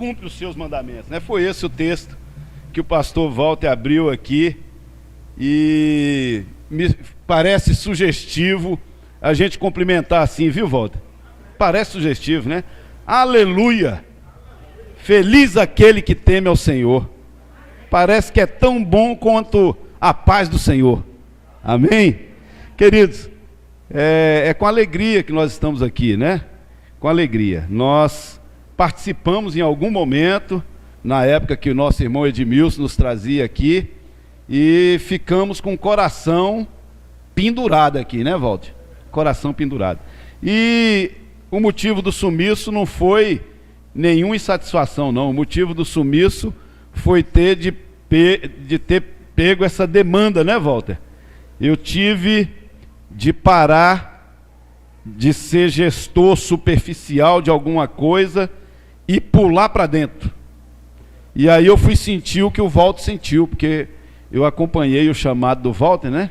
cumpre os seus mandamentos, né? Foi esse o texto que o pastor Walter abriu aqui, e me parece sugestivo a gente cumprimentar assim, viu, Walter? Parece sugestivo, né? Aleluia! Feliz aquele que teme ao Senhor. Parece que é tão bom quanto a paz do Senhor. Amém? Queridos, é com alegria que nós estamos aqui, né? Com alegria. Nós participamos em algum momento, na época que o nosso irmão Edmilson nos trazia aqui, e ficamos com o coração pendurado aqui, né, Walter? Coração pendurado. E o motivo do sumiço não foi nenhuma insatisfação, não. O motivo do sumiço foi de ter pego essa demanda, né, Walter? Eu tive de parar de ser gestor superficial de alguma coisa e pular para dentro. E aí eu fui sentir o que o Walter sentiu, porque eu acompanhei o chamado do Walter, né?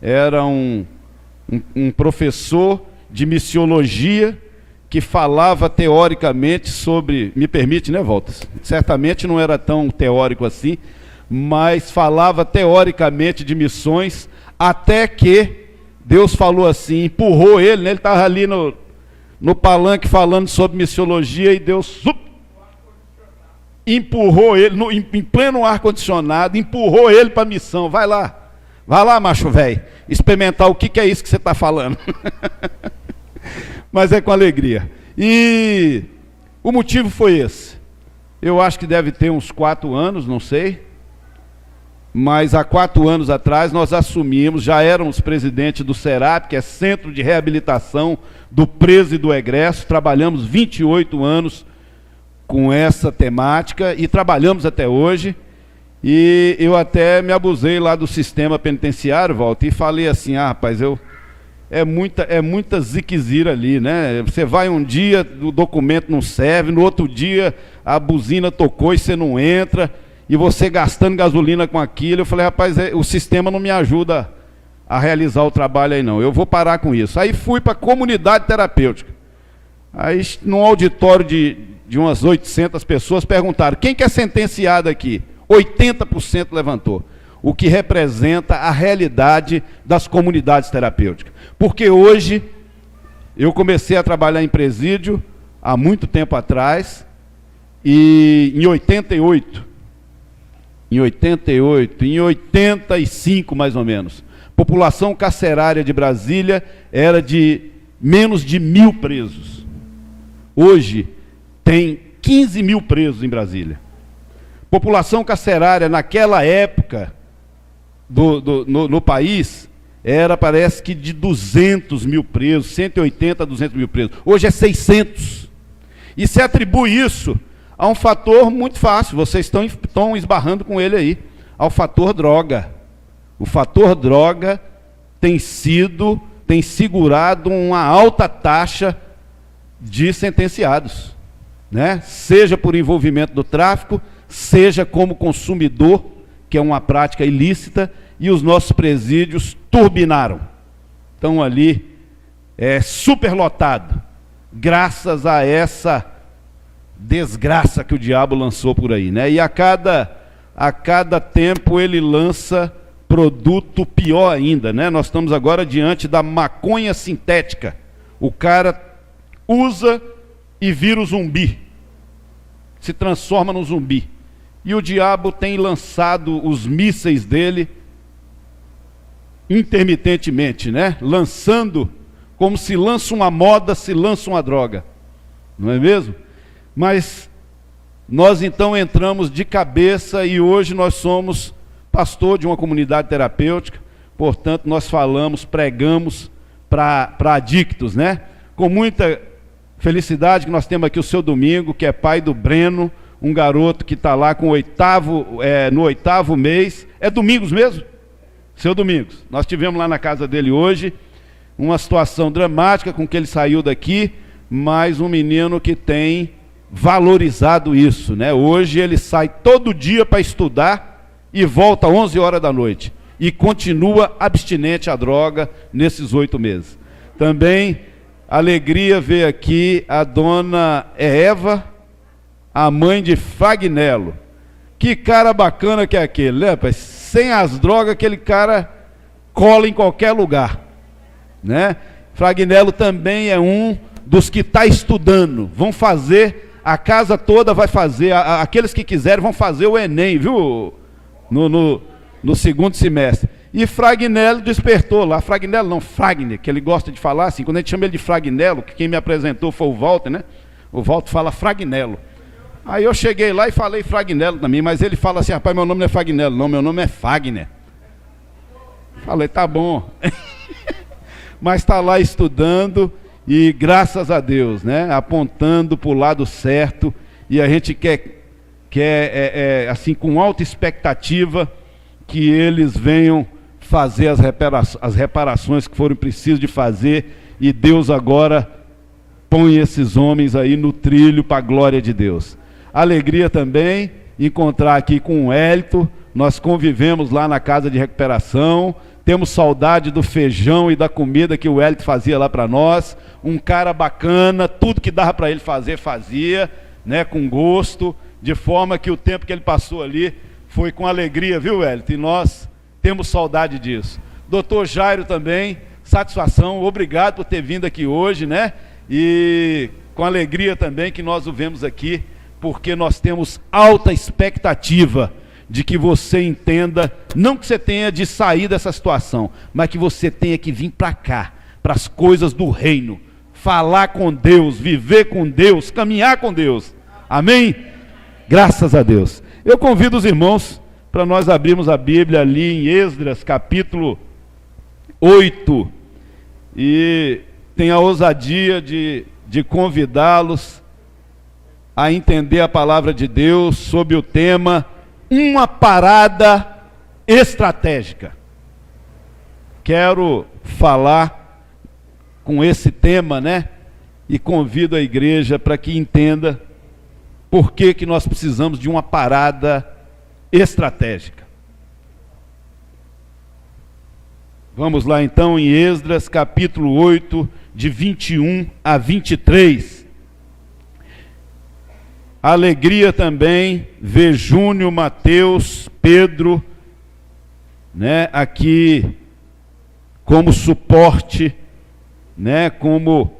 Era um professor de missiologia que falava teoricamente sobre, me permite, né, Walter? Certamente não era tão teórico assim, mas falava teoricamente de missões, até que Deus falou assim, empurrou ele, né? Ele estava ali no palanque falando sobre missiologia, e Deus empurrou ele, em pleno ar-condicionado, empurrou ele para a missão. Vai lá, macho velho, experimentar o que é isso que você está falando. Mas é com alegria. E o motivo foi esse. Eu acho que deve ter uns 4 anos, não sei, mas há 4 anos atrás nós assumimos, já éramos presidente do SERAP, que é Centro de Reabilitação do Preso e do Egresso, trabalhamos 28 anos com essa temática e trabalhamos até hoje. E eu até me abusei lá do sistema penitenciário, Walter, e falei assim, rapaz, é muita ziquezira ali, né? Você vai um dia, o documento não serve, no outro dia a buzina tocou e você não entra, e você gastando gasolina com aquilo. Eu falei, rapaz, o sistema não me ajuda a realizar o trabalho aí não, eu vou parar com isso. Aí fui para a comunidade terapêutica. Aí, num auditório de umas 800 pessoas, perguntaram, quem que é sentenciado aqui? 80% levantou, o que representa a realidade das comunidades terapêuticas. Porque hoje, eu comecei a trabalhar em presídio há muito tempo atrás, e em 85 mais ou menos, população carcerária de Brasília era de menos de 1.000 presos. Hoje tem 15 mil presos em Brasília. População carcerária naquela época no país era, parece que, de 200 mil presos, 180 a 200 mil presos. Hoje é 600. E se atribui isso a um fator muito fácil, vocês estão esbarrando com ele aí, ao fator droga. O fator droga tem segurado uma alta taxa de sentenciados, né? Seja por envolvimento do tráfico, seja como consumidor, que é uma prática ilícita, e os nossos presídios turbinaram. Estão ali superlotado, graças a essa desgraça que o diabo lançou por aí, né? E a cada tempo ele lança produto pior ainda, né? Nós estamos agora diante da maconha sintética. O cara usa e vira o zumbi, se transforma no zumbi. E o diabo tem lançado os mísseis dele intermitentemente, né? Lançando, como se lança uma moda, se lança uma droga. Não é mesmo? Mas nós então entramos de cabeça, e hoje nós somos pastor de uma comunidade terapêutica, portanto nós pregamos para adictos, né? Com muita felicidade que nós temos aqui o seu Domingo, que é pai do Breno, um garoto que está lá com no 8º mês. É Domingos mesmo? Seu Domingos. Nós tivemos lá na casa dele hoje, uma situação dramática com que ele saiu daqui, mas um menino que tem valorizado isso, né? Hoje ele sai todo dia para estudar e volta às 11 horas da noite, e continua abstinente à droga nesses 8 meses. Também alegria ver aqui a dona Eva, a mãe de Fragnelo. Que cara bacana que é aquele, né, rapaz? Sem as drogas, aquele cara cola em qualquer lugar, né? Fragnelo também é um dos que está estudando. Vão fazer, a casa toda vai fazer, aqueles que quiserem vão fazer o Enem, viu? No segundo semestre. E Fragnelo despertou lá. Fragnelo não, Fragner, que ele gosta de falar assim. Quando a gente chama ele de Fragnelo, que quem me apresentou foi o Walter, né? O Walter fala Fragnelo. Aí eu cheguei lá e falei Fragnelo também, mas ele fala assim: rapaz, meu nome não é Fragnelo, não, meu nome é Fagner. Falei, tá bom. Mas está lá estudando e graças a Deus, né? Apontando para o lado certo. E a gente quer assim, com alta expectativa, que eles venham fazer as reparações que forem preciso de fazer, e Deus agora põe esses homens aí no trilho para a glória de Deus. Alegria também encontrar aqui com o Hélito. Nós convivemos lá na casa de recuperação, temos saudade do feijão e da comida que o Hélito fazia lá para nós. Um cara bacana, tudo que dava para ele fazer, fazia, né, com gosto, de forma que o tempo que ele passou ali foi com alegria, viu, Hélito? E nós temos saudade disso. Doutor Jairo também, satisfação, obrigado por ter vindo aqui hoje, né? E com alegria também que nós o vemos aqui, porque nós temos alta expectativa de que você entenda, não que você tenha de sair dessa situação, mas que você tenha que vir para cá, para as coisas do reino, falar com Deus, viver com Deus, caminhar com Deus. Amém? Graças a Deus. Eu convido os irmãos para nós abrirmos a Bíblia ali em Esdras, capítulo 8, e tenho a ousadia de convidá-los a entender a palavra de Deus sob o tema uma parada estratégica. Quero falar com esse tema, né? E convido a igreja para que entenda por que nós precisamos de uma parada estratégica. Vamos lá então em Esdras, capítulo 8, de 21 a 23. Alegria também ver Júnior, Mateus, Pedro, né, aqui como suporte, né, como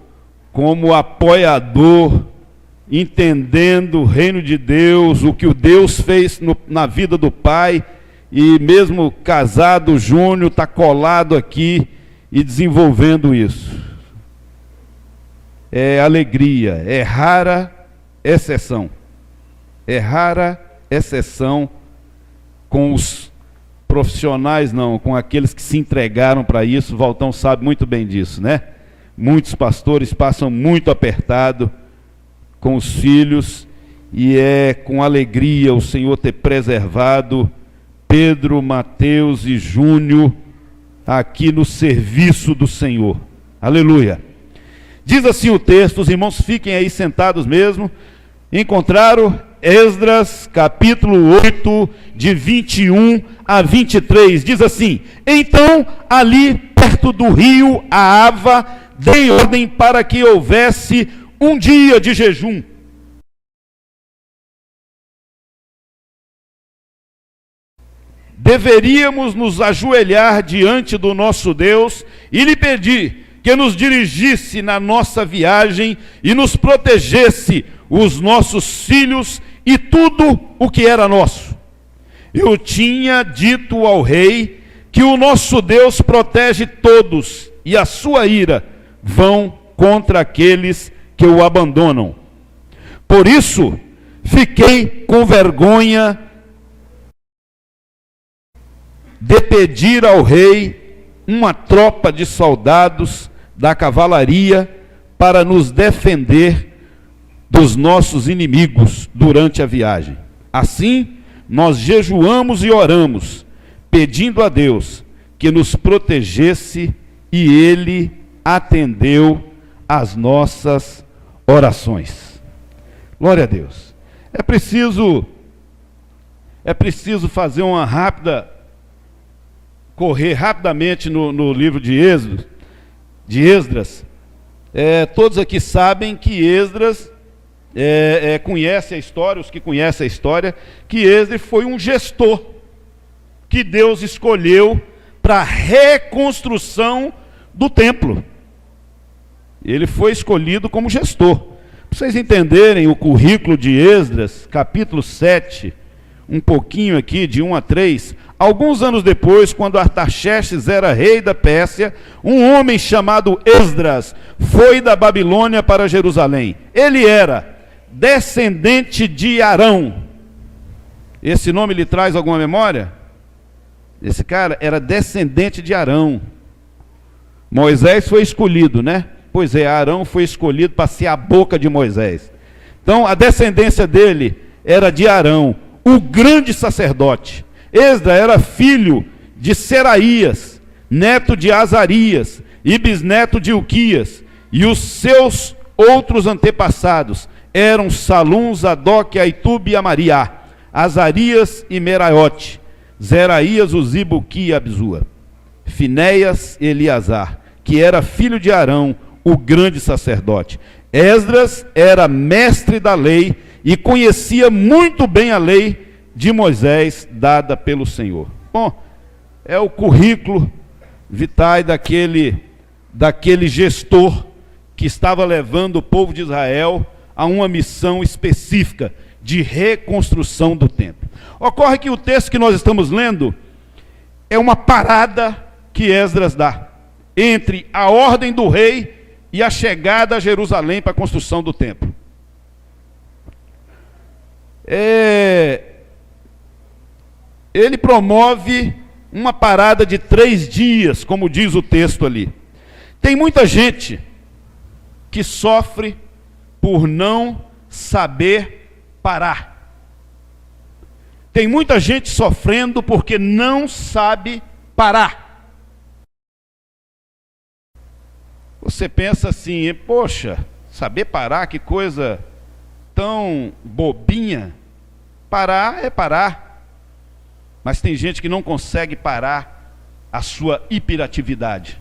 apoiador, entendendo o reino de Deus, o que o Deus fez na vida do pai, e mesmo casado, o Júnior está colado aqui e desenvolvendo isso. É alegria, é rara exceção. É rara exceção com os profissionais, não, com aqueles que se entregaram para isso. O Valtão sabe muito bem disso, né? Muitos pastores passam muito apertado com os filhos, e é com alegria o Senhor ter preservado Pedro, Mateus e Júnior aqui no serviço do Senhor. Aleluia. Diz assim o texto, os irmãos fiquem aí sentados mesmo. Encontraram Esdras, capítulo 8, de 21 a 23, diz assim: então, ali perto do rio Ahava, dei ordem para que houvesse um dia de jejum. Deveríamos nos ajoelhar diante do nosso Deus e lhe pedir que nos dirigisse na nossa viagem e nos protegesse os nossos filhos e tudo o que era nosso. Eu tinha dito ao rei que o nosso Deus protege todos, e a sua ira vão contra aqueles que o abandonam. Por isso, fiquei com vergonha de pedir ao rei uma tropa de soldados da cavalaria para nos defender dos nossos inimigos durante a viagem. Assim, nós jejuamos e oramos, pedindo a Deus que nos protegesse, e Ele atendeu às nossas orações. Glória a Deus. É preciso fazer uma rápida, correr rapidamente no livro de Esdras. Todos aqui sabem que Esdras conhece a história, os que conhecem a história, que Esdras foi um gestor que Deus escolheu para a reconstrução do templo. Ele foi escolhido como gestor. Para vocês entenderem o currículo de Esdras, capítulo 7, um pouquinho aqui, de 1 a 3, alguns anos depois, quando Artaxerxes era rei da Pérsia, um homem chamado Esdras foi da Babilônia para Jerusalém. Ele era descendente de Arão. Esse nome lhe traz alguma memória? Esse cara era descendente de Arão. Moisés foi escolhido, né? Pois é, Arão foi escolhido para ser a boca de Moisés. Então, a descendência dele era de Arão, o grande sacerdote. Esdras era filho de Seraías, neto de Azarias e bisneto de Ilquias, e os seus outros antepassados eram Salum, Zadok, Aitube e Amariá, Azarias e Meraiote, Zeraías, Uzibo, Buqui e Abzua, Finéias e Eleazar, que era filho de Arão, o grande sacerdote. Esdras era mestre da lei e conhecia muito bem a lei de Moisés dada pelo Senhor. Bom, é o currículo vitae daquele gestor que estava levando o povo de Israel a uma missão específica de reconstrução do templo. Ocorre que o texto que nós estamos lendo é uma parada que Esdras dá entre a ordem do rei e a chegada a Jerusalém para a construção do templo. Ele promove uma parada de 3 dias, como diz o texto ali. Tem muita gente que sofre por não saber parar. Tem muita gente sofrendo porque não sabe parar. Você pensa assim, poxa, saber parar, que coisa tão bobinha. Parar é parar. Mas tem gente que não consegue parar a sua hiperatividade.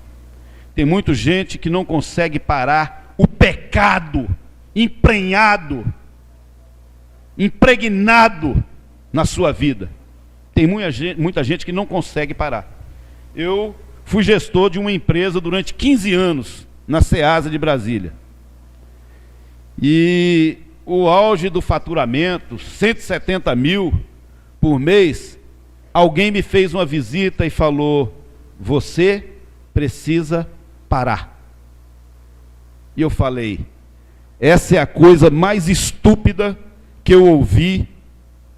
Tem muita gente que não consegue parar o pecado emprenhado, impregnado na sua vida. Tem muita gente que não consegue parar. Eu fui gestor de uma empresa durante 15 anos na Ceasa de Brasília. E o auge do faturamento, 170 mil por mês, alguém me fez uma visita e falou: você precisa parar. E eu falei: essa é a coisa mais estúpida que eu ouvi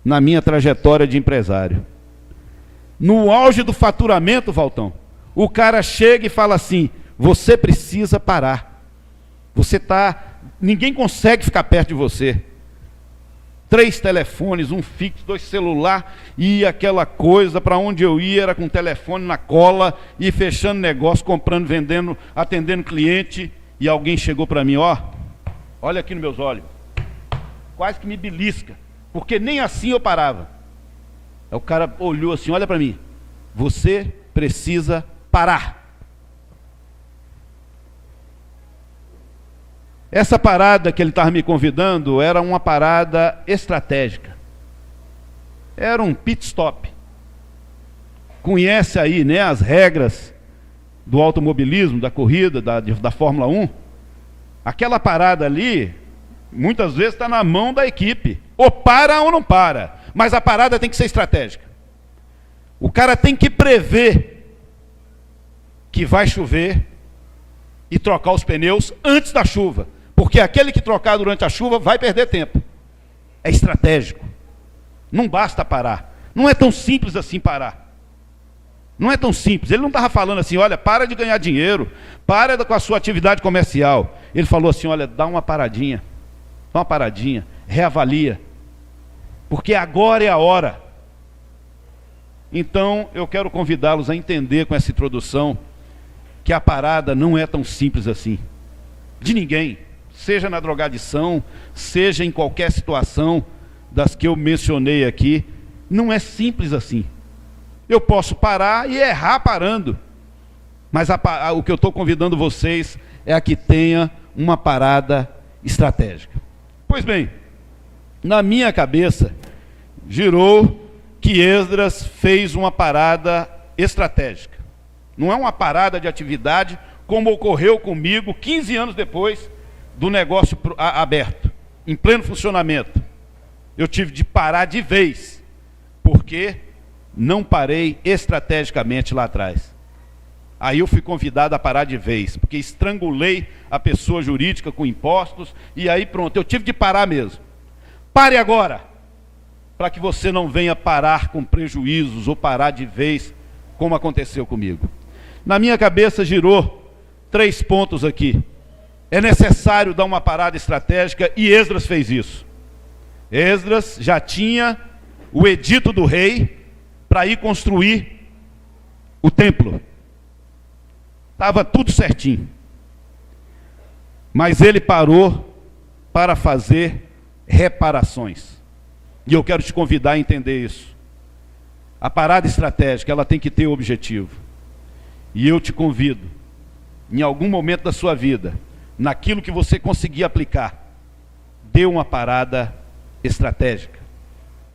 na minha trajetória de empresário. No auge do faturamento, Valtão, o cara chega e fala assim: você precisa parar. Ninguém consegue ficar perto de você. 3 telefones, um fixo, 2 celular, e aquela coisa, para onde eu ia era com telefone na cola, e fechando negócio, comprando, vendendo, atendendo cliente, e alguém chegou para mim, olha aqui nos meus olhos, quase que me belisca, porque nem assim eu parava. Aí o cara olhou assim: olha para mim, você precisa parar. Essa parada que ele estava me convidando era uma parada estratégica. Era um pit stop. Conhece aí, né, as regras do automobilismo, da corrida, da Fórmula 1? Aquela parada ali, muitas vezes está na mão da equipe. Ou para ou não para. Mas a parada tem que ser estratégica. O cara tem que prever que vai chover e trocar os pneus antes da chuva. Porque aquele que trocar durante a chuva vai perder tempo. É estratégico. Não basta parar. Não é tão simples assim parar. Não é tão simples. Ele não estava falando assim: olha, para de ganhar dinheiro, para com a sua atividade comercial. Ele falou assim: olha, dá uma paradinha, reavalia. Porque agora é a hora. Então, eu quero convidá-los a entender com essa introdução que a parada não é tão simples assim. De ninguém. Seja na drogadição, seja em qualquer situação das que eu mencionei aqui, não é simples assim. Eu posso parar e errar parando, mas o que eu estou convidando vocês é a que tenha uma parada estratégica. Pois bem, na minha cabeça, girou que Esdras fez uma parada estratégica. Não é uma parada de atividade, como ocorreu comigo 15 anos depois do negócio aberto, em pleno funcionamento. Eu tive de parar de vez, porque não parei estrategicamente lá atrás. Aí eu fui convidado a parar de vez, porque estrangulei a pessoa jurídica com impostos, e aí pronto, eu tive de parar mesmo. Pare agora, para que você não venha parar com prejuízos ou parar de vez, como aconteceu comigo. Na minha cabeça girou 3 pontos aqui. É necessário dar uma parada estratégica, e Esdras fez isso. Esdras já tinha o edito do rei para ir construir o templo. Estava tudo certinho. Mas ele parou para fazer reparações. E eu quero te convidar a entender isso. A parada estratégica, ela tem que ter objetivo. E eu te convido, em algum momento da sua vida, naquilo que você conseguir aplicar, dê uma parada estratégica.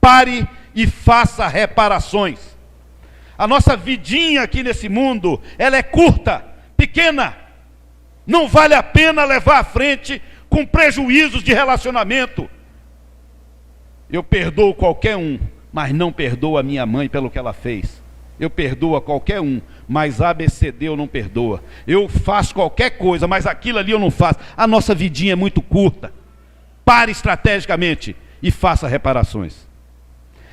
Pare e faça reparações. A nossa vidinha aqui nesse mundo, ela é curta, pequena. Não vale a pena levar à frente com prejuízos de relacionamento. Eu perdoo qualquer um, mas não perdoo a minha mãe pelo que ela fez. Eu perdoo a qualquer um, mas ABCD eu não perdoa. Eu faço qualquer coisa, mas aquilo ali eu não faço. A nossa vidinha é muito curta. Pare estrategicamente e faça reparações.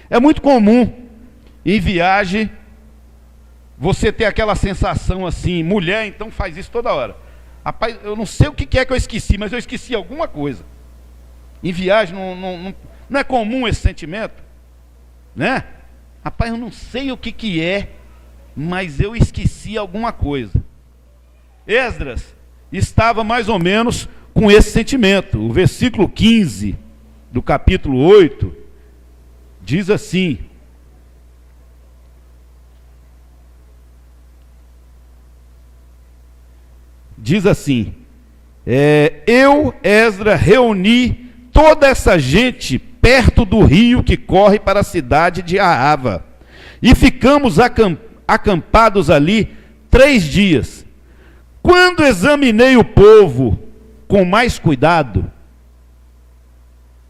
É muito comum em viagem você ter aquela sensação assim, mulher então faz isso toda hora. Rapaz, eu não sei o que é que eu esqueci, mas eu esqueci alguma coisa. Em viagem não é comum esse sentimento, né? Rapaz, eu não sei o que é, mas eu esqueci alguma coisa. Esdras estava mais ou menos com esse sentimento. O versículo 15 do capítulo 8 diz assim: eu, Esdras, reuni toda essa gente perto do rio que corre para a cidade de Ahava, e ficamos acampados ali 3 dias. Quando examinei o povo com mais cuidado,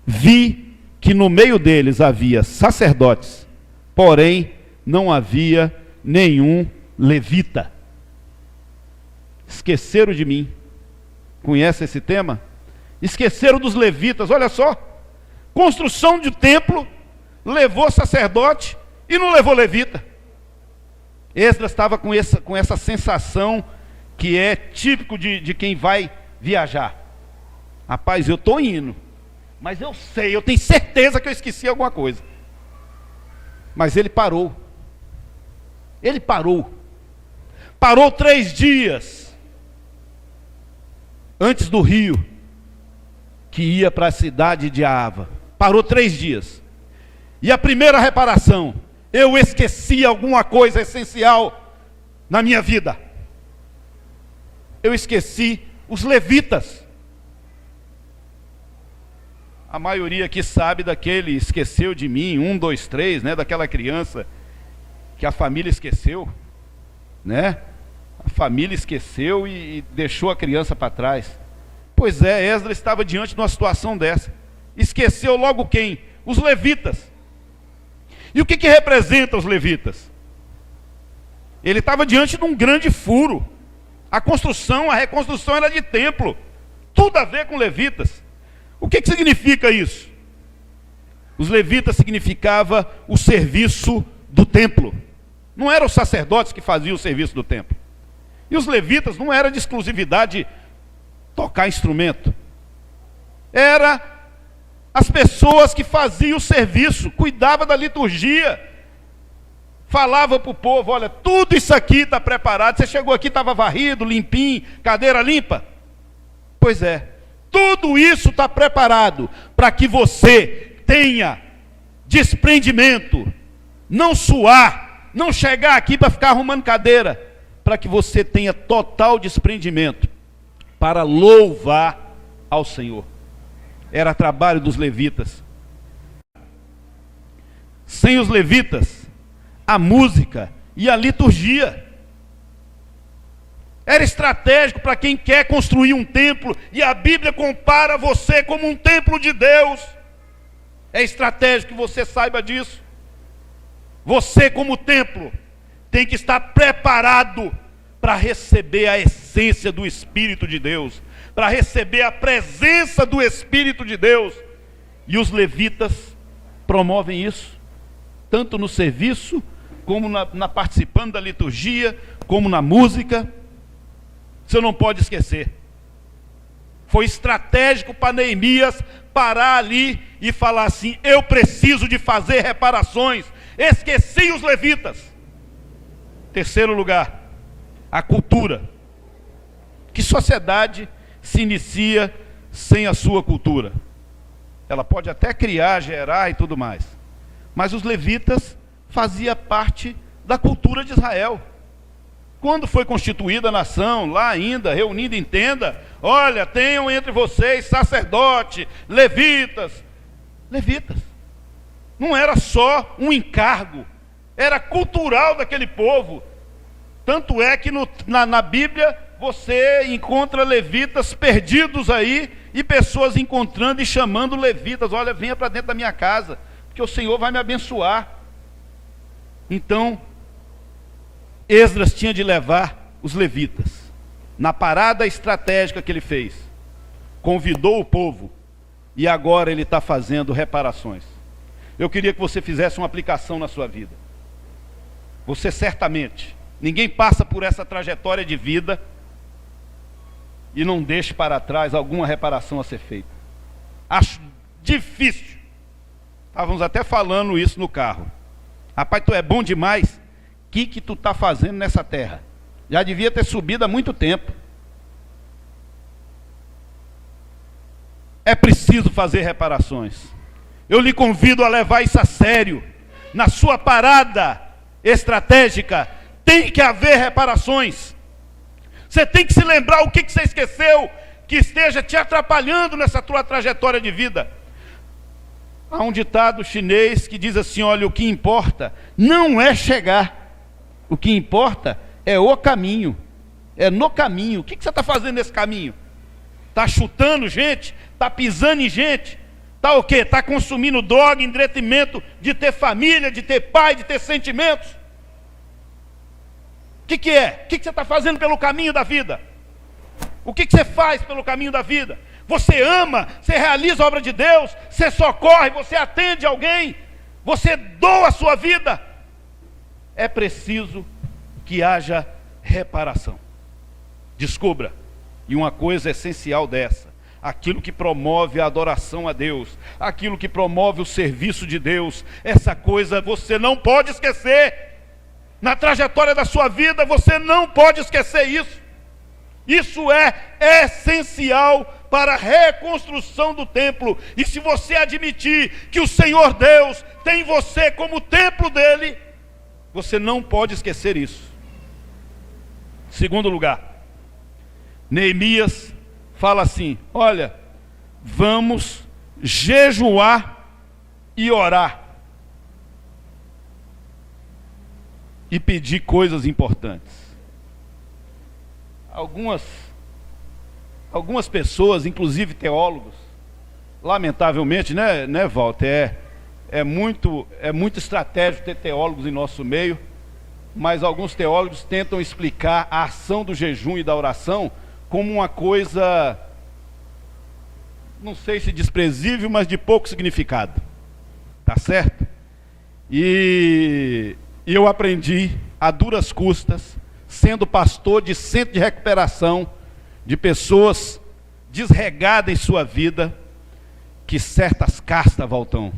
vi que no meio deles havia sacerdotes, porém não havia nenhum levita. Esqueceram de mim. Conhece esse tema? Esqueceram dos levitas. Olha só, construção de templo, levou sacerdote e não levou levita. Esdras estava com essa sensação que é típico de quem vai viajar. Rapaz, eu estou indo, mas eu tenho certeza que eu esqueci alguma coisa. Mas ele parou. Ele parou. Parou 3 dias antes do rio que ia para a cidade de Ahava. Parou 3 dias. E a primeira reparação: eu esqueci alguma coisa essencial na minha vida. Eu esqueci os levitas. A maioria aqui sabe daquele esqueceu de mim, 1, 2, 3, né? Daquela criança que a família esqueceu, né? A família esqueceu e deixou a criança para trás. Pois é, Esdras estava diante de uma situação dessa. Esqueceu logo quem? Os levitas. E o que representa os levitas? Ele estava diante de um grande furo. A reconstrução era de templo. Tudo a ver com levitas. O que significa isso? Os levitas significava o serviço do templo. Não eram os sacerdotes que faziam o serviço do templo. E os levitas não era de exclusividade tocar instrumento. Era as pessoas que faziam o serviço, cuidavam da liturgia, falava para o povo: olha, tudo isso aqui está preparado. Você chegou aqui, estava varrido, limpinho, cadeira limpa. Pois é, tudo isso está preparado para que você tenha desprendimento, não suar, não chegar aqui para ficar arrumando cadeira, para que você tenha total desprendimento para louvar ao Senhor. era trabalho dos levitas. Sem os levitas, a música e a liturgia. Era estratégico para quem quer construir um templo, e a Bíblia compara você como um templo de Deus. É estratégico que você saiba disso. Você, como templo, tem que estar preparado para receber a essência do Espírito de Deus, para receber a presença do Espírito de Deus. E os levitas promovem isso, tanto no serviço, como na participando da liturgia, como na música. Você não pode esquecer. Foi estratégico para Neemias parar ali e falar assim: eu preciso de fazer reparações. Esqueci os levitas. Terceiro lugar, a cultura. Que sociedade se inicia sem a sua cultura? Ela pode até criar, gerar e tudo mais, mas os levitas faziam parte da cultura de Israel. Quando foi constituída a nação, lá ainda, reunida em tenda, olha, tenham entre vocês sacerdote, levitas. Levitas. Não era só um encargo, era cultural daquele povo. Tanto é que na Bíblia você encontra levitas perdidos aí, e pessoas encontrando e chamando levitas: olha, venha para dentro da minha casa, porque o Senhor vai me abençoar. Então, Esdras tinha de levar os levitas. Na parada estratégica que ele fez, convidou o povo, e agora ele está fazendo reparações. Eu queria que você fizesse uma aplicação na sua vida. Você certamente, ninguém passa por essa trajetória de vida e não deixe para trás alguma reparação a ser feita. Acho difícil. Estávamos até falando isso no carro. Rapaz, tu é bom demais. O que tu está fazendo nessa terra? Já devia ter subido há muito tempo. É preciso fazer reparações. Eu lhe convido a levar isso a sério. Na sua parada estratégica, tem que haver reparações. Você tem que se lembrar o que você esqueceu, que esteja te atrapalhando nessa tua trajetória de vida. Há um ditado chinês que diz assim: olha, o que importa não é chegar, o que importa é o caminho, é no caminho. O que você está fazendo nesse caminho? Está chutando gente? Está pisando em gente? Está o quê? Está consumindo droga em detrimento de ter família, de ter pai, de ter sentimentos? O que é? O que você está fazendo pelo caminho da vida? O que você faz pelo caminho da vida? Você ama, você realiza a obra de Deus, você socorre, você atende alguém, você doa a sua vida. É preciso que haja reparação. Descubra, e uma coisa essencial dessa: aquilo que promove a adoração a Deus, aquilo que promove o serviço de Deus, essa coisa você não pode esquecer. Na trajetória da sua vida, você não pode esquecer isso. Isso é essencial para a reconstrução do templo. E se você admitir que o Senhor Deus tem você como templo dele, você não pode esquecer isso. Segundo lugar, Neemias fala assim: olha, vamos jejuar e orar e pedir coisas importantes. Algumas pessoas, inclusive teólogos, lamentavelmente, né, Walter, é muito estratégico ter teólogos em nosso meio, mas alguns teólogos tentam explicar a ação do jejum e da oração como uma coisa, não sei se desprezível, mas de pouco significado. Tá certo? E eu aprendi a duras custas, sendo pastor de centro de recuperação, de pessoas desregadas em sua vida, que certas castas voltam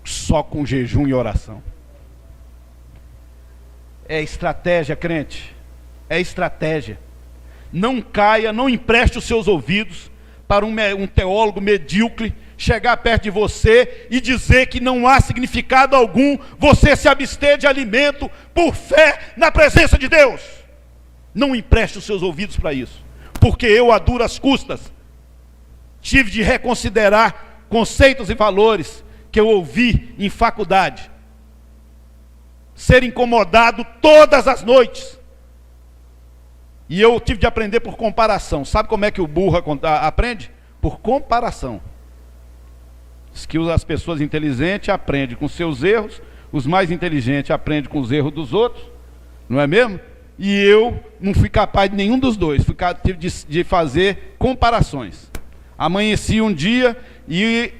só com jejum e oração. É estratégia, crente. É estratégia. Não caia, não empreste os seus ouvidos para um teólogo medíocre chegar perto de você e dizer que não há significado algum você se abster de alimento por fé na presença de Deus. Não empreste os seus ouvidos para isso, porque eu, a duras custas, tive de reconsiderar conceitos e valores que eu ouvi em faculdade. Ser incomodado todas as noites. E eu tive de aprender por comparação. Sabe como é que o burro aprende? Por comparação. Diz que as pessoas inteligentes aprendem com seus erros, os mais inteligentes aprendem com os erros dos outros, não é mesmo? E eu não fui capaz de nenhum dos dois, tive de fazer comparações. Amanheci um dia e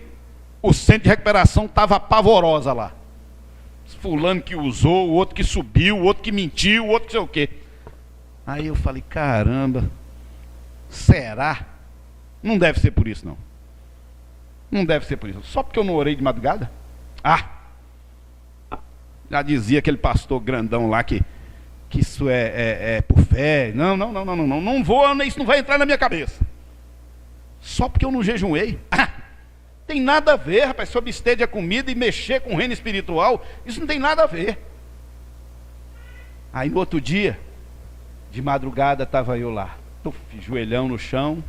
o centro de recuperação estava pavorosa lá. Fulano que usou, o outro que subiu, o outro que mentiu, o outro que sei o quê. Aí eu falei, caramba, será? Não deve ser por isso, não. Não deve ser por isso. Só porque eu não orei de madrugada? Já dizia aquele pastor grandão lá que isso é por fé. Não vou, isso não vai entrar na minha cabeça. Só porque eu não jejuei? Tem nada a ver, rapaz, se eu abster de comida e mexer com o reino espiritual, isso não tem nada a ver. Aí no outro dia, de madrugada, estava eu lá, joelhão no chão,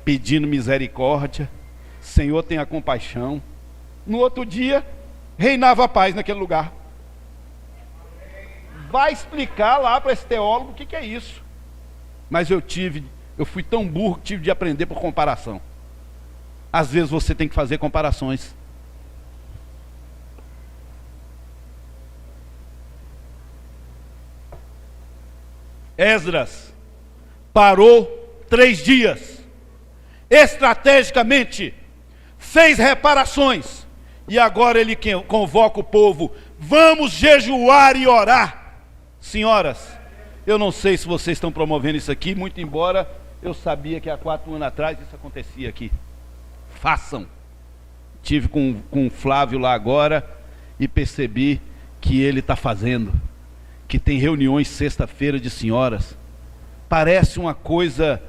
pedindo misericórdia. Senhor, tenha compaixão. No outro dia, reinava a paz naquele lugar. Vai explicar lá para esse teólogo o que é isso. Mas eu fui tão burro que tive de aprender por comparação. Às vezes você tem que fazer comparações. Esdras parou 3 dias, estrategicamente fez reparações, e agora ele convoca o povo: vamos jejuar e orar. Senhoras, eu não sei se vocês estão promovendo isso aqui, muito embora eu sabia que há 4 anos atrás isso acontecia aqui. Façam. Tive com o Flávio lá agora e percebi que ele está fazendo, que tem reuniões sexta-feira de senhoras. Parece uma coisa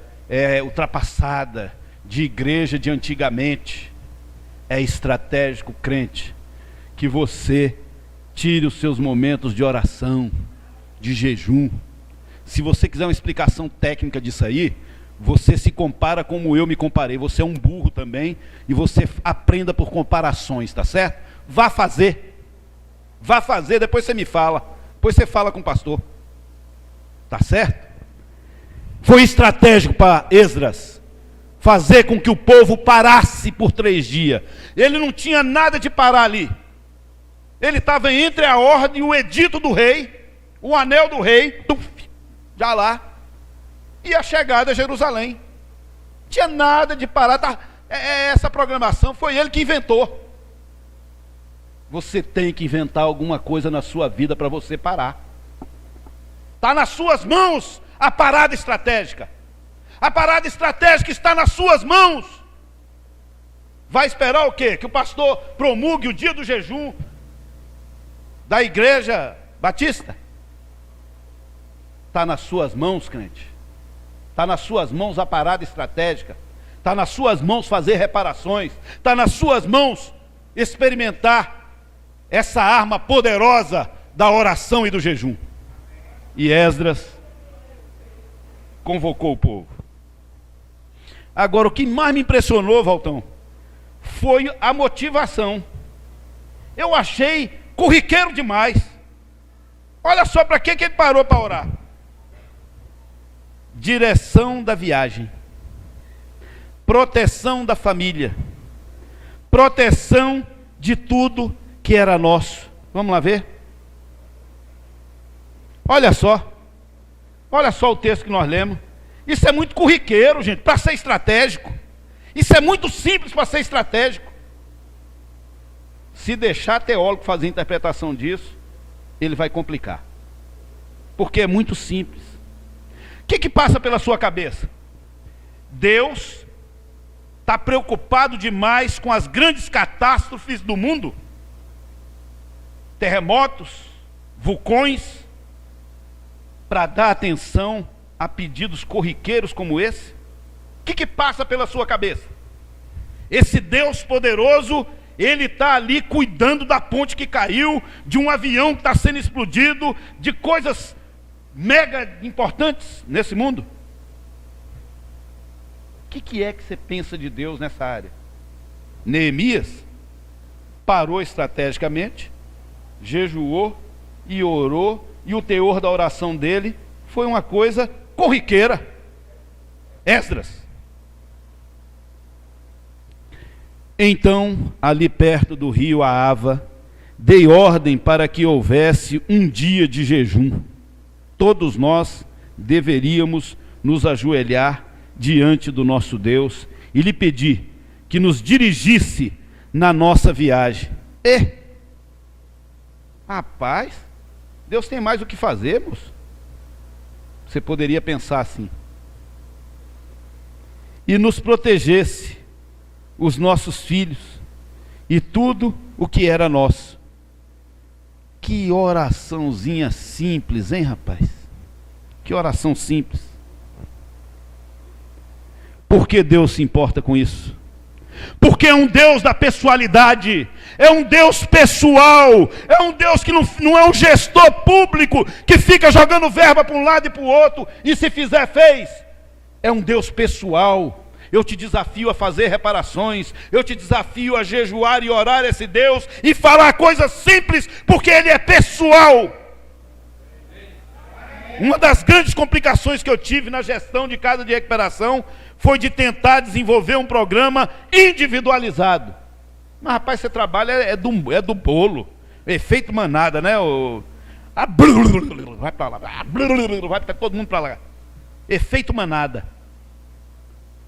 ultrapassada, de igreja de antigamente. É estratégico, crente, que você tire os seus momentos de oração, de jejum. Se você quiser uma explicação técnica disso aí, você se compara como eu me comparei. Você é um burro também, e você aprenda por comparações, tá certo? Vá fazer, depois você me fala, depois você fala com o pastor, tá certo? Foi estratégico para Esdras fazer com que o povo parasse por 3 dias. Ele não tinha nada de parar ali. Ele estava entre a ordem e o edito do rei, o anel do rei, já lá, e a chegada a Jerusalém. Não tinha nada de parar. Essa programação foi ele que inventou. Você tem que inventar alguma coisa na sua vida para você parar. Está nas suas mãos a parada estratégica. A parada estratégica está nas suas mãos. Vai esperar o quê? Que o pastor promulgue o dia do jejum da igreja batista? Está nas suas mãos, crente. Está nas suas mãos a parada estratégica. Está nas suas mãos fazer reparações. Está nas suas mãos experimentar essa arma poderosa da oração e do jejum. E Esdras convocou o povo. Agora, o que mais me impressionou, Valtão, foi a motivação. Eu achei corriqueiro demais. Olha só para que ele parou para orar. Direção da viagem, proteção da família, proteção de tudo que era nosso. Vamos lá ver? Olha só o texto que nós lemos. Isso é muito corriqueiro, gente, para ser estratégico. Isso é muito simples para ser estratégico. Se deixar teólogo fazer interpretação disso, ele vai complicar, porque é muito simples. O que passa pela sua cabeça? Deus está preocupado demais com as grandes catástrofes do mundo? Terremotos, vulcões, para dar atenção a pedidos corriqueiros como esse? O que passa pela sua cabeça? Esse Deus poderoso, ele está ali cuidando da ponte que caiu, de um avião que está sendo explodido, de coisas mega importantes nesse mundo. que é que você pensa de Deus nessa área? Neemias parou estrategicamente, jejuou e orou, e o teor da oração dele foi uma coisa corriqueira. Esdras. Então, ali perto do rio Ahava, dei ordem para que houvesse um dia de jejum. Todos nós deveríamos nos ajoelhar diante do nosso Deus e lhe pedir que nos dirigisse na nossa viagem. Rapaz, Deus tem mais o que fazer, moço. Você poderia pensar assim. E nos protegesse, os nossos filhos e tudo o que era nosso. Que oraçãozinha simples, hein, rapaz? Que oração simples. Por que Deus se importa com isso? Porque é um Deus da pessoalidade, é um Deus pessoal, é um Deus que não é um gestor público que fica jogando verba para um lado e para o outro, e se fizer, fez. É um Deus pessoal. Eu te desafio a fazer reparações, eu te desafio a jejuar e orar esse Deus e falar coisas simples, porque Ele é pessoal. Uma das grandes complicações que eu tive na gestão de casa de recuperação foi de tentar desenvolver um programa individualizado. Mas, rapaz, você trabalha é do bolo, efeito manada, né? Vai para lá, vai para todo mundo para lá. Efeito manada.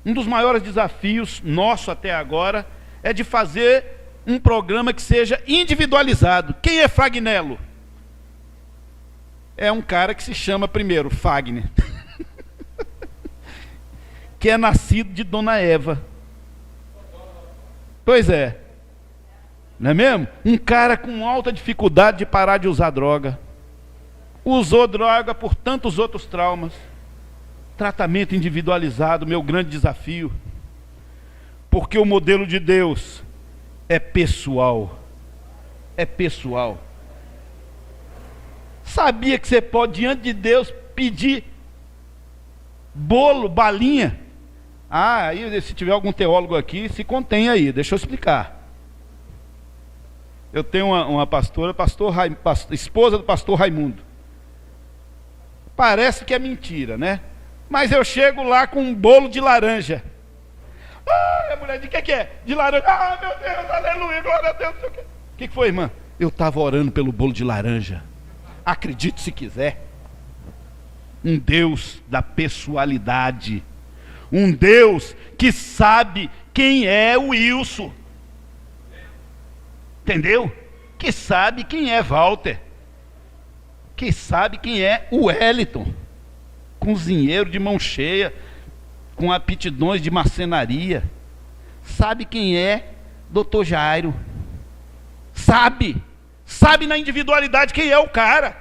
Um dos maiores desafios nosso até agora é de fazer um programa que seja individualizado. Quem é Fagnello? É um cara que se chama primeiro Fagner, que é nascido de Dona Eva. Pois é. Não é mesmo? Um cara com alta dificuldade de parar de usar droga. Usou droga por tantos outros traumas. Tratamento individualizado, meu grande desafio. Porque o modelo de Deus é pessoal. É pessoal. Sabia que você pode, diante de Deus, pedir bolo, balinha? Aí se tiver algum teólogo aqui, se contém aí, deixa eu explicar. Eu tenho uma pastora, esposa do pastor Raimundo. Parece que é mentira, né? Mas eu chego lá com um bolo de laranja. A mulher, de que é? De laranja. Meu Deus, aleluia, glória a Deus. O que foi, irmã? Eu estava orando pelo bolo de laranja. Acredite se quiser. Um Deus da pessoalidade. Um Deus que sabe quem é o Wilson. Entendeu? Que sabe quem é Walter. Que sabe quem é o Wellington. Cozinheiro de mão cheia, com aptidões de marcenaria. Sabe quem é Dr. Jairo. Sabe na individualidade quem é o cara.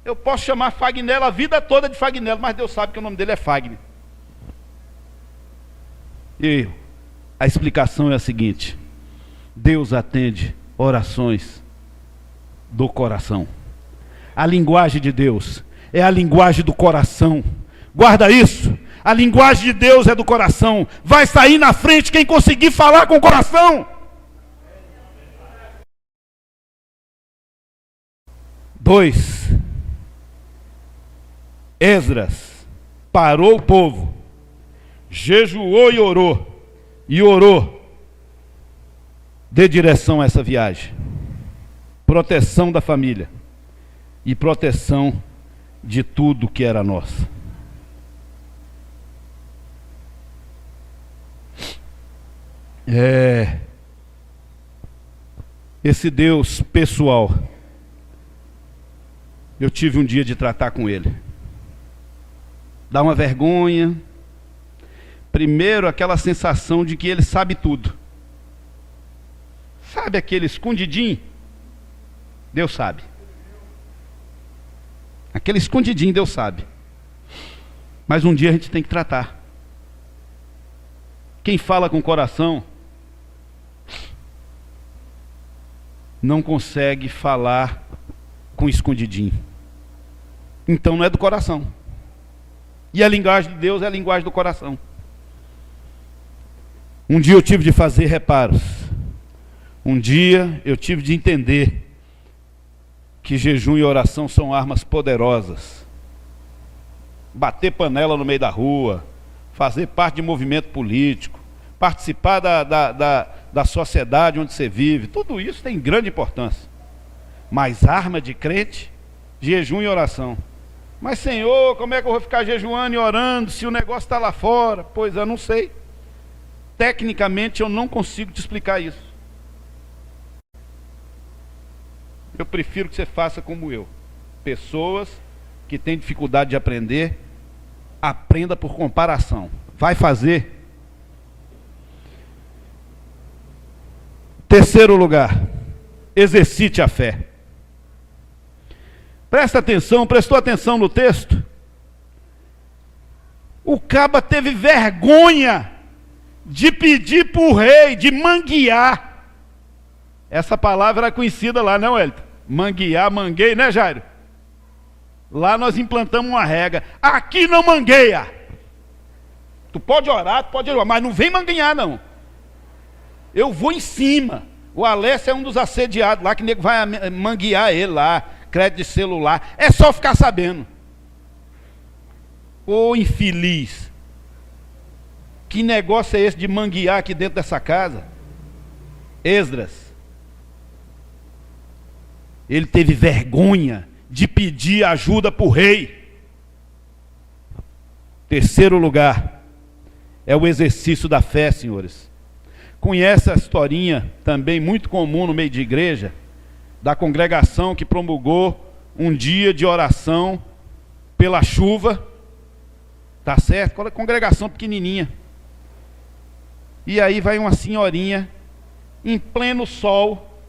Eu posso chamar Fagnello a vida toda de Fagnello, mas Deus sabe que o nome dele é Fagner. E a explicação é a seguinte: Deus atende orações do coração. A linguagem de Deus é a linguagem do coração. Guarda isso. A linguagem de Deus é do coração. Vai sair na frente quem conseguir falar com o coração. 2. Esdras parou o povo, jejuou e orou. Dê direção a essa viagem. Proteção da família e proteção de tudo que era nosso. Esse Deus pessoal, eu tive um dia de tratar com ele. Dá uma vergonha. Primeiro, aquela sensação de que ele sabe tudo. Sabe aquele escondidinho? Deus sabe. Aquele escondidinho Deus sabe. Mas um dia a gente tem que tratar. Quem fala com o coração não consegue falar com escondidinho. Então não é do coração. E a linguagem de Deus é a linguagem do coração. Um dia eu tive de fazer reparos. Um dia eu tive de entender que jejum e oração são armas poderosas. Bater panela no meio da rua, fazer parte de movimento político, participar da sociedade onde você vive, tudo isso tem grande importância. Mas arma de crente, jejum e oração. Mas Senhor, como é que eu vou ficar jejuando e orando se o negócio está lá fora? Pois eu não sei. Tecnicamente eu não consigo te explicar isso. Eu prefiro que você faça como eu. Pessoas que têm dificuldade de aprender, aprenda por comparação. Vai fazer. Terceiro lugar, exercite a fé. Presta atenção, prestou atenção no texto? O caba teve vergonha de pedir para o rei, de manguear. Essa palavra era conhecida lá, não, Wellington? Manguear, manguei, né, Jairo? Lá nós implantamos uma regra. Aqui não mangueia. Tu pode orar, mas não vem manguear, não. Eu vou em cima. O Alessio é um dos assediados lá, que nego vai manguear ele lá, crédito de celular. É só ficar sabendo. Ô infeliz, que negócio é esse de manguear aqui dentro dessa casa? Esdras, ele teve vergonha de pedir ajuda para o rei. Terceiro lugar, é o exercício da fé, senhores. Conhece a historinha, também muito comum no meio de igreja, da congregação que promulgou um dia de oração pela chuva, tá certo? Aquela congregação pequenininha. E aí vai uma senhorinha, em pleno sol,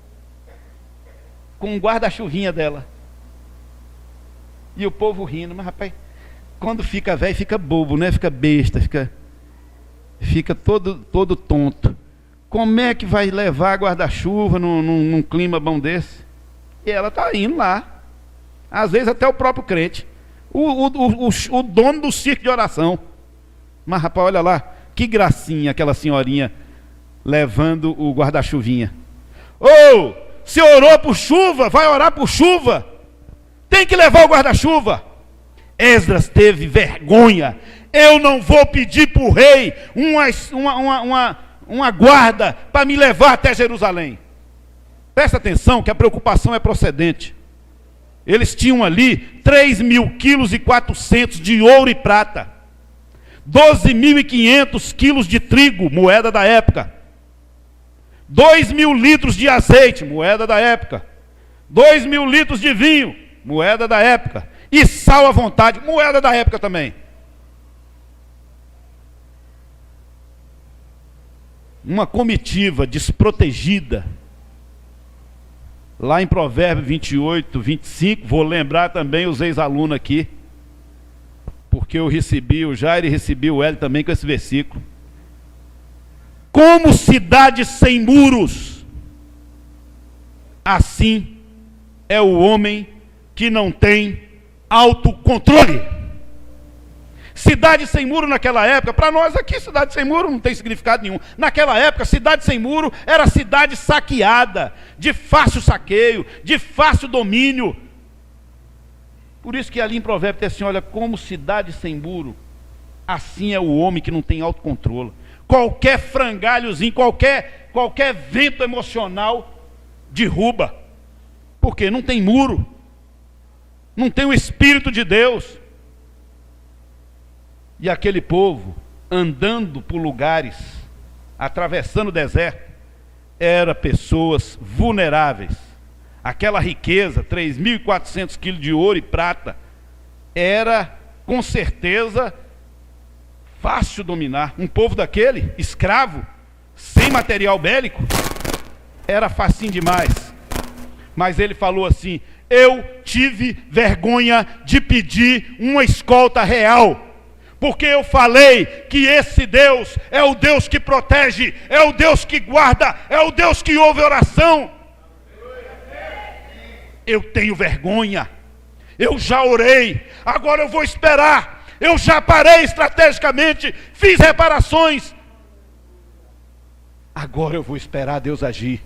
com um guarda-chuvinha dela. E o povo rindo, mas rapaz, quando fica velho, fica bobo, né? Fica besta, fica todo tonto. Como é que vai levar guarda-chuva num clima bom desse? E ela está indo lá. Às vezes até o próprio crente. O dono do circo de oração. Mas rapaz, olha lá, que gracinha aquela senhorinha levando o guarda-chuvinha. Ô, você orou por chuva? Vai orar por chuva. Tem que levar o guarda-chuva. Esdras teve vergonha. Eu não vou pedir para o rei uma guarda para me levar até Jerusalém. Presta atenção que a preocupação é procedente. Eles tinham ali 3.400 quilos de ouro e prata, 12.500 quilos de trigo, moeda da época, 2.000 litros de azeite, moeda da época, 2.000 litros de vinho, moeda da época, e sal à vontade, moeda da época também. Uma comitiva desprotegida, lá em Provérbios 28, 25, vou lembrar também os ex-alunos aqui, porque eu recebi o Jair e recebi o Hélio também com esse versículo. Como cidade sem muros, assim é o homem que não tem autocontrole. Cidade sem muro naquela época, para nós aqui cidade sem muro não tem significado nenhum. Naquela época, cidade sem muro era cidade saqueada, de fácil saqueio, de fácil domínio. Por isso que ali em Provérbios tem assim, olha, como cidade sem muro, assim é o homem que não tem autocontrole. Qualquer frangalhozinho, qualquer vento emocional derruba. Porque não tem muro, não tem o Espírito de Deus. E aquele povo, andando por lugares, atravessando o deserto, eram pessoas vulneráveis. Aquela riqueza, 3.400 quilos de ouro e prata, era, com certeza, fácil dominar. Um povo daquele, escravo, sem material bélico, era facinho demais. Mas ele falou assim, eu tive vergonha de pedir uma escolta real, porque eu falei que esse Deus é o Deus que protege, é o Deus que guarda, é o Deus que ouve oração. Eu tenho vergonha, eu já orei, agora eu vou esperar eu já parei estrategicamente, fiz reparações. Agora eu vou esperar Deus agir.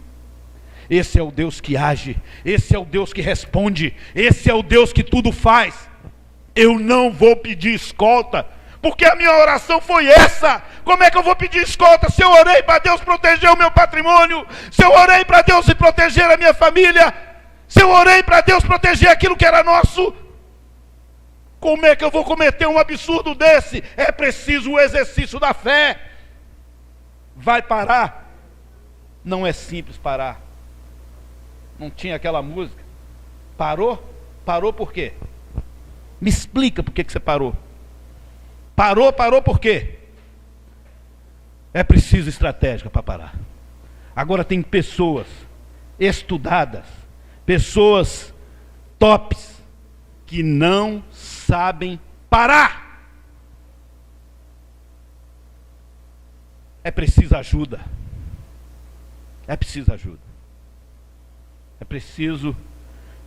Esse é o Deus que age, esse é o Deus que responde, esse é o Deus que tudo faz. Eu não vou pedir escolta, porque a minha oração foi essa. Como é que eu vou pedir escolta se eu orei para Deus proteger o meu patrimônio, se eu orei para Deus proteger a minha família, se eu orei para Deus proteger aquilo que era nosso? Como é que eu vou cometer um absurdo desse? É preciso o exercício da fé. Vai parar? Não é simples parar. Não tinha aquela música? Parou? Parou por quê? Me explica por que você parou. Parou por quê? É preciso estratégia para parar. Agora tem pessoas estudadas, pessoas tops, que não sabem parar. É preciso ajuda. É preciso ajuda. É preciso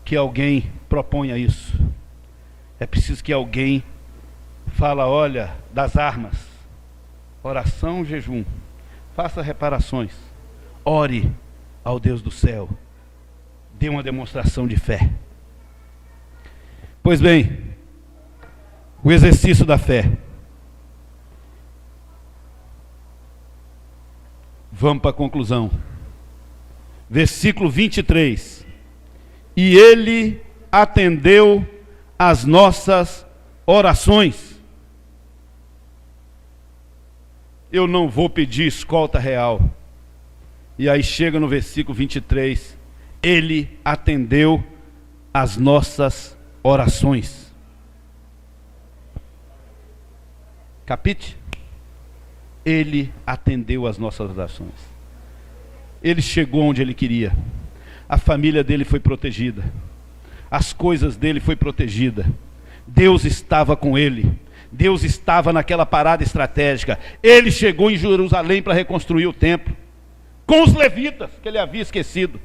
que alguém proponha isso. É preciso que alguém fala, olha, das armas. Oração, jejum. Faça reparações. Ore ao Deus do céu. Dê uma demonstração de fé. Pois bem, o exercício da fé. Vamos para a conclusão. Versículo 23. E ele atendeu as nossas orações. Eu não vou pedir escolta real. E aí chega no versículo 23. Ele atendeu as nossas orações. Capite? Ele atendeu as nossas orações. Ele chegou onde ele queria. A família dele foi protegida. As coisas dele foi protegida. Deus estava com ele. Deus estava naquela parada estratégica. Ele chegou em Jerusalém para reconstruir o templo. Com os levitas, que ele havia esquecido.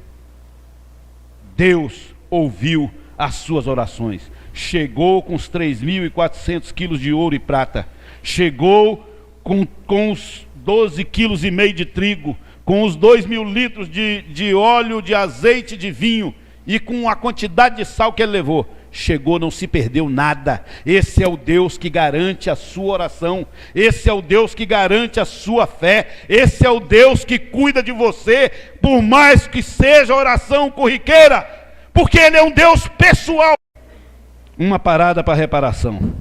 Deus ouviu as suas orações. Chegou com os 3.400 quilos de ouro e prata. Chegou com os 12,5 quilos de trigo. Com os 2.000 litros de óleo, de azeite, de vinho, e com a quantidade de sal que ele levou. Chegou, não se perdeu nada. Esse é o Deus que garante a sua oração. Esse é o Deus que garante a sua fé. Esse é o Deus que cuida de você, por mais que seja oração corriqueira, porque Ele é um Deus pessoal. Uma parada para reparação.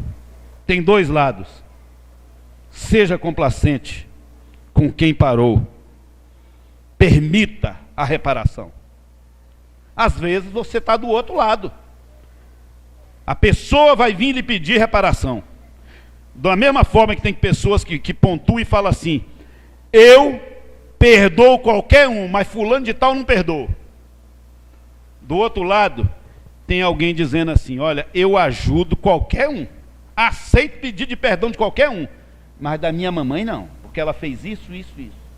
Tem dois lados. Seja complacente com quem parou. Permita a reparação. Às vezes você está do outro lado. A pessoa vai vir lhe pedir reparação. Da mesma forma que tem pessoas que pontuam e falam assim: eu perdoo qualquer um, mas fulano de tal não perdoa. Do outro lado, tem alguém dizendo assim: olha, eu ajudo qualquer um. Aceito pedido de perdão de qualquer um. Mas da minha mamãe não, porque ela fez isso, isso, isso.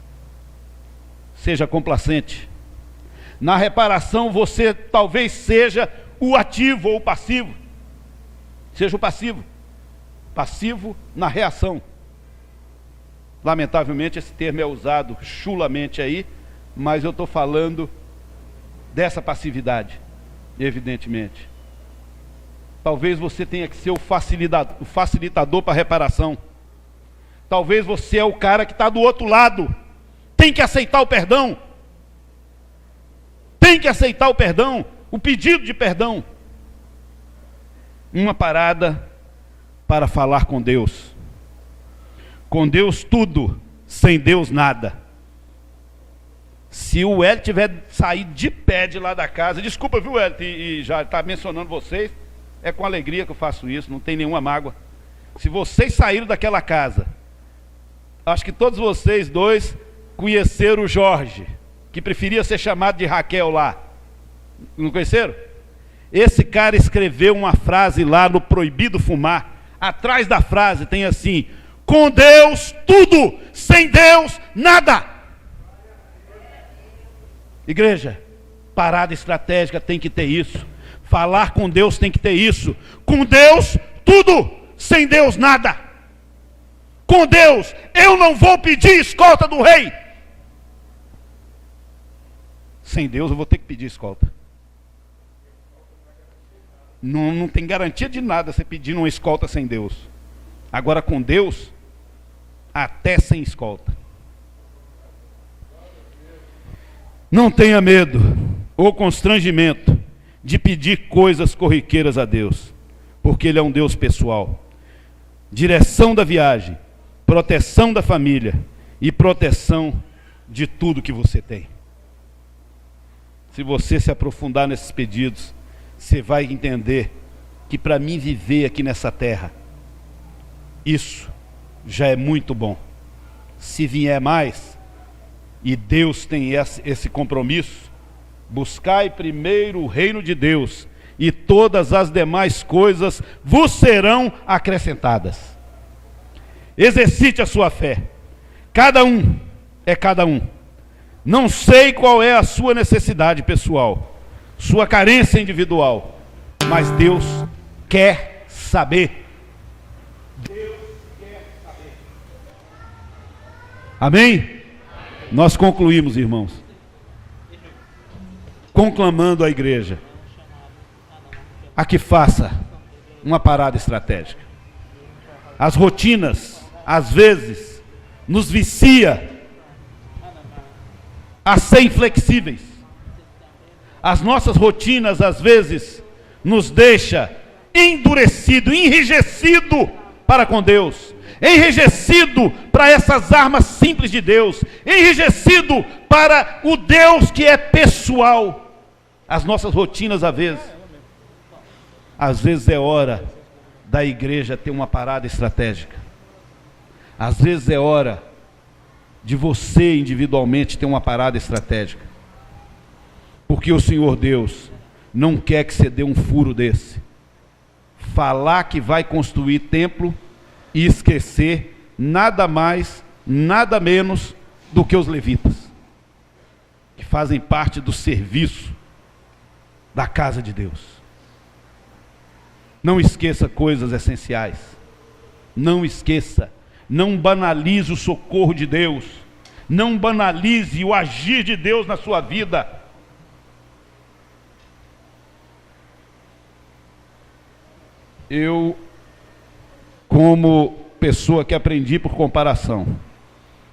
Seja complacente. Na reparação você talvez seja o ativo ou o passivo. Seja o passivo. Passivo na reação. Lamentavelmente esse termo é usado chulamente aí, mas eu estou falando dessa passividade, evidentemente. Talvez você tenha que ser o facilitador para a reparação. Talvez você é o cara que está do outro lado. Tem que aceitar o perdão. Tem que aceitar o perdão, o pedido de perdão. Uma parada para falar com Deus. Com Deus tudo, sem Deus nada. Se o Hélio tiver saído de pé de lá da casa, desculpa, viu, Hélio, e já está mencionando vocês, é com alegria que eu faço isso, não tem nenhuma mágoa. Se vocês saíram daquela casa, acho que todos vocês dois conheceram o Jorge, que preferia ser chamado de Raquel lá. Não conheceram? Esse cara escreveu uma frase lá no Proibido Fumar. Atrás da frase tem assim: com Deus tudo, sem Deus nada. Igreja, parada estratégica tem que ter isso. Falar com Deus tem que ter isso. Com Deus tudo, sem Deus nada. Com Deus, eu não vou pedir escolta do rei. Sem Deus, eu vou ter que pedir escolta. Não tem garantia de nada você pedindo uma escolta sem Deus. Agora, com Deus, até sem escolta. Não tenha medo ou constrangimento de pedir coisas corriqueiras a Deus, porque Ele é um Deus pessoal. Direção da viagem, proteção da família e proteção de tudo que você tem. Se você se aprofundar nesses pedidos, você vai entender que para mim viver aqui nessa terra, isso já é muito bom. Se vier mais, e Deus tem esse compromisso, buscai primeiro o reino de Deus, e todas as demais coisas vos serão acrescentadas. Exercite a sua fé. Cada um é cada um. Não sei qual é a sua necessidade pessoal, sua carência individual, mas Deus quer saber. Deus quer saber. Amém? Nós concluímos, irmãos, conclamando a igreja a que faça uma parada estratégica. As rotinas, às vezes, nos vicia a ser inflexíveis. As nossas rotinas, às vezes, nos deixa endurecido, enrijecido para com Deus, enrijecido para essas armas simples de Deus, enrijecido para o Deus que é pessoal. As nossas rotinas, às vezes é hora da igreja ter uma parada estratégica. Às vezes é hora de você individualmente ter uma parada estratégica, porque o Senhor Deus não quer que você dê um furo desse, falar que vai construir templo e esquecer nada mais, nada menos do que os levitas, que fazem parte do serviço da casa de Deus. Não esqueça coisas essenciais, não esqueça. Não banalize o socorro de Deus. Não banalize o agir de Deus na sua vida. Eu, como pessoa que aprendi por comparação,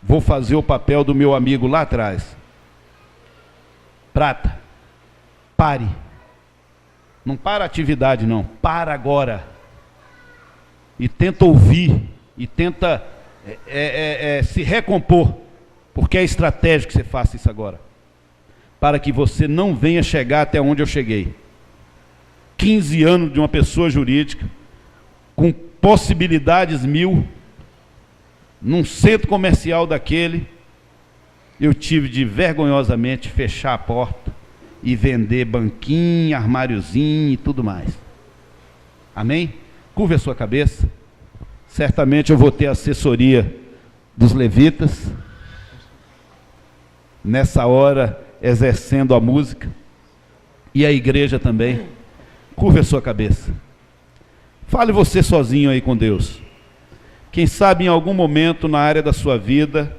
vou fazer o papel do meu amigo lá atrás. Prata, pare. Não para a atividade, não. Para agora. E tenta ouvir. E tenta se recompor, porque é estratégico que você faça isso agora, para que você não venha chegar até onde eu cheguei. 15 anos de uma pessoa jurídica, com possibilidades 1000, num centro comercial daquele, eu tive de vergonhosamente fechar a porta e vender banquinho, armáriozinho e tudo mais. Amém? Curve a sua cabeça. Certamente eu vou ter assessoria dos levitas, nessa hora exercendo a música, e a igreja também. Curve a sua cabeça. Fale você sozinho aí com Deus. Quem sabe em algum momento na área da sua vida,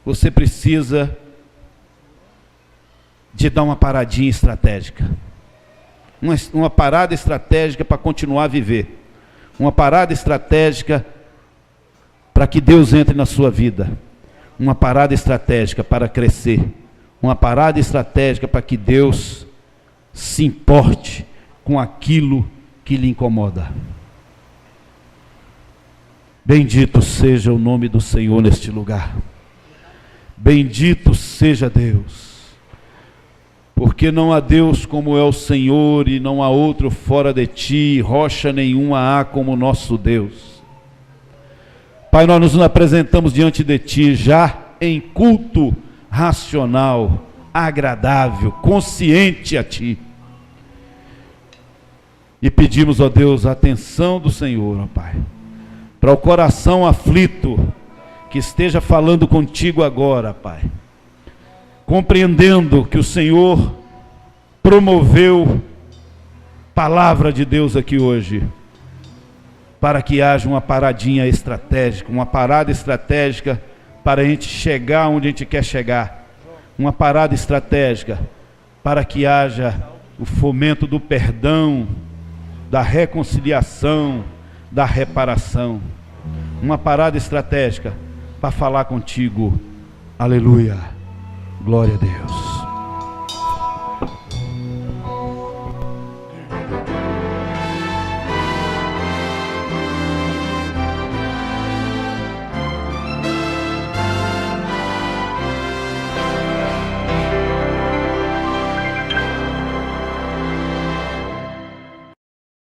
você precisa de dar uma paradinha estratégica. Uma parada estratégica para continuar a viver. Uma parada estratégica para que Deus entre na sua vida. Uma parada estratégica para crescer. Uma parada estratégica para que Deus se importe com aquilo que lhe incomoda. Bendito seja o nome do Senhor neste lugar. Bendito seja Deus. Porque não há Deus como é o Senhor, e não há outro fora de ti, rocha nenhuma há como nosso Deus. Pai, nós nos apresentamos diante de ti já em culto racional, agradável, consciente a ti. E pedimos, ó Deus, a atenção do Senhor, ó Pai, para o coração aflito, que esteja falando contigo agora, Pai, compreendendo que o Senhor promoveu palavra de Deus aqui hoje, para que haja uma paradinha estratégica, uma parada estratégica para a gente chegar onde a gente quer chegar, uma parada estratégica para que haja o fomento do perdão, da reconciliação, da reparação, uma parada estratégica para falar contigo. Aleluia, glória a Deus.